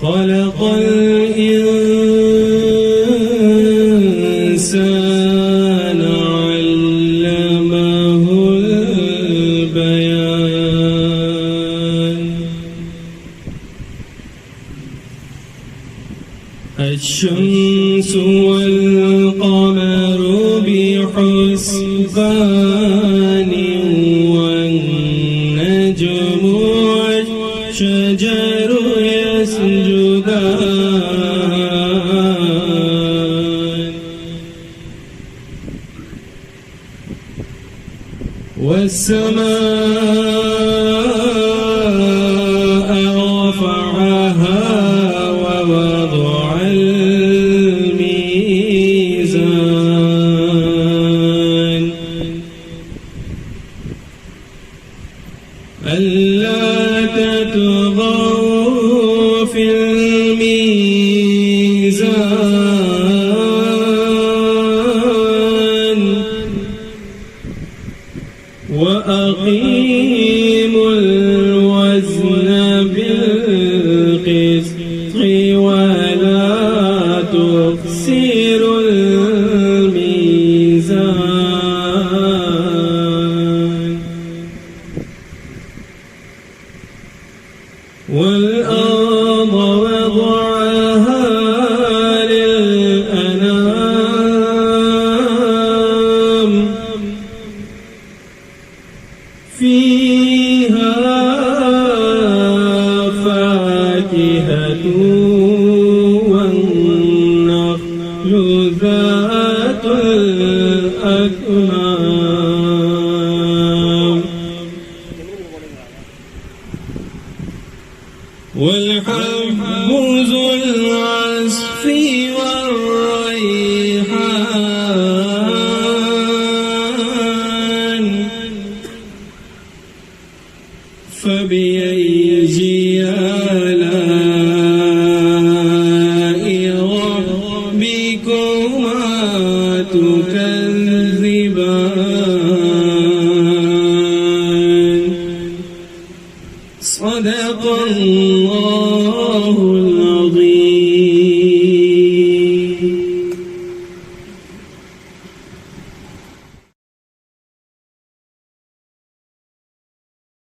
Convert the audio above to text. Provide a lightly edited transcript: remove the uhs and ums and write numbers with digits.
خلق الإنسان علمه البيان الشمس والقمر بحسبان والنجم والشجر يسجدان والسماء رفعها ووضع الميزان ألا تطغوا في الميزان وأقيموا الوزن بالقسط ولا تخسروا الميزان والأرض وضعها للأنام فيها فاكهة والنخل ذات الأكمام والحب ذو العصف والريحان فبأي آلاء ربكما تكذبان صدق الله